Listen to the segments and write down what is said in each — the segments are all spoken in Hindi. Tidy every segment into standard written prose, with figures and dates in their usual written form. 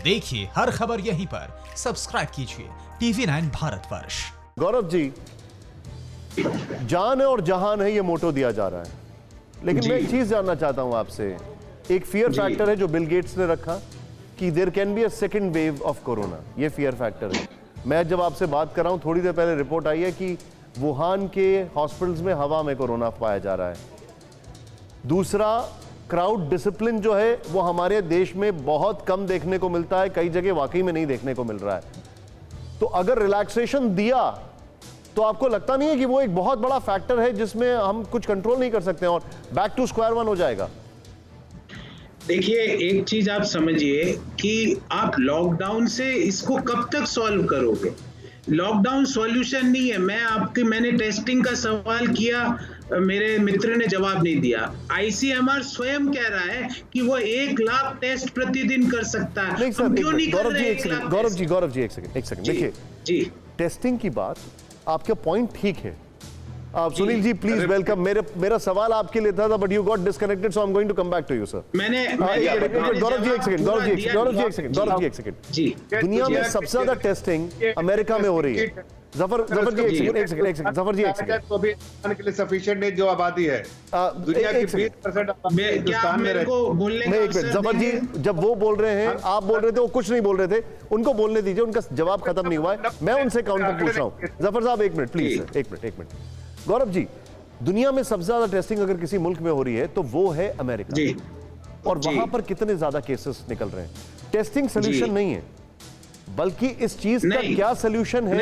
देखिए हर खबर यहीं पर, सब्सक्राइब कीजिए TV9 भारतवर्ष। गौरव जी, जान है और जहान है, ये मोटो दिया जा रहा है, लेकिन मैं एक चीज जानना चाहता हूं आपसे। एक फियर फैक्टर है जो बिल गेट्स ने रखा कि there can be a second wave of corona, ये फियर फैक्टर है। मैं जब आपसे बात कर रहा हूं, थोड़ी देर पहले रिपोर्ट आई है कि वुहान के हॉस्पिटल्स में हवा में कोरोना पाया जा रहा है। दूसरा, क्राउड डिसिप्लिन जो है वो हमारे देश में बहुत कम देखने को मिलता है, कई जगह वाकई में नहीं देखने को मिल रहा है। तो अगर रिलैक्सेशन दिया तो आपको लगता नहीं है कि वो एक बहुत बड़ा फैक्टर है जिसमें हम कुछ कंट्रोल नहीं कर सकते और बैक टू स्क्वायर वन हो जाएगा? देखिए, एक चीज आप समझिए कि आप लॉकडाउन से इसको कब तक सॉल्व करोगे? लॉकडाउन सॉल्यूशन नहीं है। मैंने टेस्टिंग का सवाल किया, मेरे मित्र ने जवाब नहीं दिया। ICMR स्वयं कह रहा है कि वो 1 लाख टेस्ट प्रतिदिन कर सकता है। नहीं सर, क्यों नहीं कर रहे? गौरव जी एक सेकंड देखिए जी, टेस्टिंग की बात, आपका पॉइंट ठीक है। Sunil ji please welcome. मेरा सवाल आपके लिए था but you got disconnected, so I am going to come back to you sir. Gaurav ji एक सेकंड। जी, दुनिया में सबसे ज्यादा टेस्टिंग अमेरिका में हो रही है। जफर जी एक सेकंड। जफर जी एक सेकंड। तो भी के लिए सफिशिएंट नहीं जो आबादी है दुनिया की 20% आबादी हिंदुस्तान में रहती है। जफर जी जब वो बोल रहे हैं, आप बोल रहे थे, वो कुछ नहीं बोल रहे थे, उनको बोलने दीजिए, उनका जवाब खत्म नहीं हुआ है। मैं उनसे काउंटर पूछ रहा हूं। जफर साहब एक मिनट प्लीज, एक मिनट। गौरव जी, दुनिया में सबसे ज्यादा टेस्टिंग अगर किसी मुल्क में हो रही है तो वो है अमेरिका, और वहां पर कितने ज्यादा केसेस निकल रहे हैं। टेस्टिंग सोल्यूशन नहीं है, बल्कि इस चीज का क्या सोल्यूशन है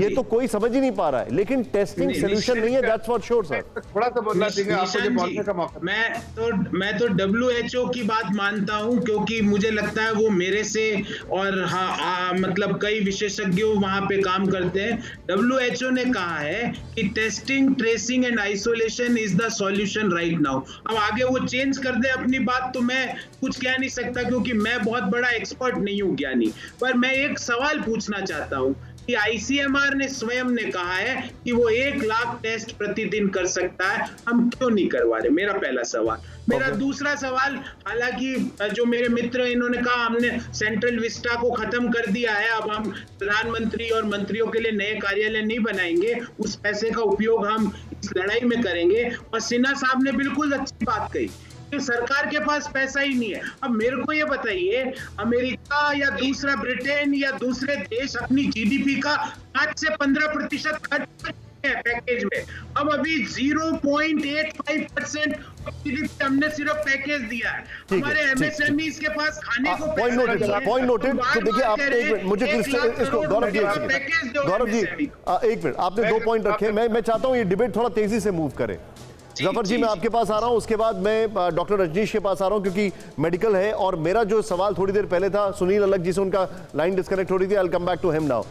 ये तो कोई समझ ही नहीं पा रहा है, लेकिन टेस्टिंग सोल्यूशन नहीं है, दैट्स फॉर श्योर सर। थोड़ा सा बोलना चाहिए, आपको जो बोलने का मौका। मैं तो WHO की बात मानता हूं, क्योंकि मुझे लगता है वो मेरे से और मतलब कई विशेषज्ञों वहां पे काम करते हैं। WHO ने कहा है कि testing, tracing and isolation is the solution right now. अब आगे वो चेंज कर दे अपनी बात तो मैं कुछ कह नहीं सकता, क्योंकि मैं बहुत बड़ा एक्सपर्ट नहीं हूं, ज्ञानी। पर मैं एक सवाल पूछना चाहता हूं कि ICMR ने स्वयं ने कहा है कि वो 1 लाख टेस्ट प्रतिदिन कर सकता है, हम क्यों नहीं करवा रहे? मेरा पहला सवाल। मेरा दूसरा सवाल, हालांकि जो मेरे मित्र इन्होंने कहा हमने सेंट्रल विस्टा को खत्म कर दिया है, अब हम प्रधानमंत्री और मंत्रियों के लिए नए कार्यालय नहीं बनाएंगे, उस पैसे का उपयोग हम इस लड़ाई में करेंगे। और सिन्हा साहब ने बिल्कुल अच्छी बात कही कि सरकार के पास पैसा ही नहीं है। अब मेरे को ये बताइए, अमेरिका या दूसरा ब्रिटेन या दूसरे देश अपनी GDP का 5 से 15% खर्च करते हैं पैकेज में। अब अभी 0.85% हमने सिर्फ पैकेज दिया है। हमारे MSMEs के पास खाने को पॉइंट नोटेड। तो देखिए आप एक मिनट, मुझे इसको गौरव जी एक मिनट, आपने 2 पॉइंट रखे। मैं चाहता हूं ये डिबेट थोड़ा तेजी से मूव करे। जफर जी मैं आपके पास आ रहा हूं, उसके बाद मैं डॉक्टर रजनीश के पास आ रहा हूं, क्योंकि मेडिकल है। और मेरा जो सवाल थोड़ी देर पहले था, सुनील अलग जी से उनका लाइन डिस्कनेक्ट हो रही थी, I will come back to him now.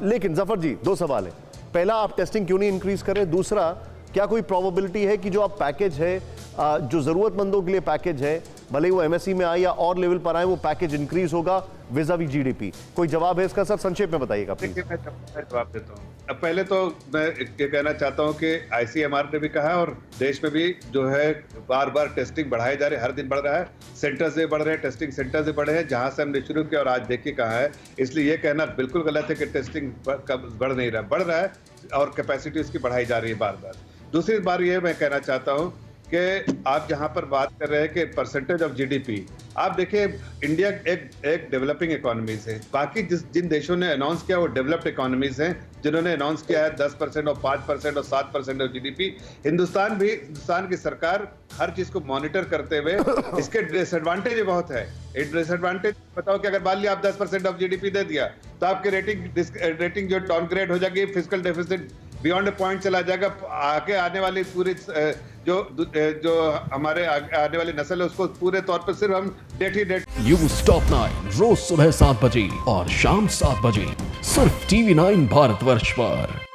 लेकिन जफर जी 2 सवाल है। पहला, आप टेस्टिंग क्यों नहीं इंक्रीज करें? दूसरा, क्या कोई प्रोबेबिलिटी है कि जो आप पैकेज है, जो जरूरतमंदों के लिए पैकेज है, भले ही वो MSE में आए या और लेवल पर आए, वो पैकेज इंक्रीज होगा विज़ावी GDP? कोई जवाब है इसका सर? संक्षेप में बताइएगा प्लीज। मैं जवाब देता हूँ। अब पहले तो मैं ये कहना चाहता हूँ कि ICMR ने भी कहा और देश में भी जो है बार बार टेस्टिंग बढ़ाए जा रहे हैं, हर दिन बढ़ रहा है, सेंटर्स भी बढ़ रहे हैं, टेस्टिंग सेंटर्स भी बढ़े हैं, जहां से हमने शुरू किया और आज देखिए कहाँ है। इसलिए ये कहना बिल्कुल गलत है कि टेस्टिंग बढ़ नहीं रहा, बढ़ रहा है और कैपेसिटी उसकी बढ़ाई जा रही है बार बार। दूसरी बार ये मैं कहना चाहता हूँ कि आप जहां पर बात कर रहे हैं कि परसेंटेज ऑफ GDP, आप देखिए इंडिया एक डेवलपिंग इकोनॉमीज है। बाकी जिन देशों ने अनाउंस किया वो डेवलप्ड इकोनॉमीज हैं, जिन्होंने अनाउंस किया है 10% और 5% और 7% ऑफ GDP। हिंदुस्तान की सरकार हर चीज को मॉनिटर करते हुए, इसके डिसएडवांटेज बहुत है। एक डिसएडवांटेज बताओ कि अगर मान लिया आप 10% ऑफ GDP दे दिया तो आपकी रेटिंग जो डाउनग्रेड हो जाएगी, fiscal deficit beyond a point चला जाएगा। आगे आने वाली पूरी जो हमारे आने वाली नस्ल है उसको पूरे तौर पर सिर्फ हम डेट न्यूज़ टॉप 9 रोज सुबह 7 बजे और शाम 7 बजे सिर्फ TV9 भारतवर्ष पर।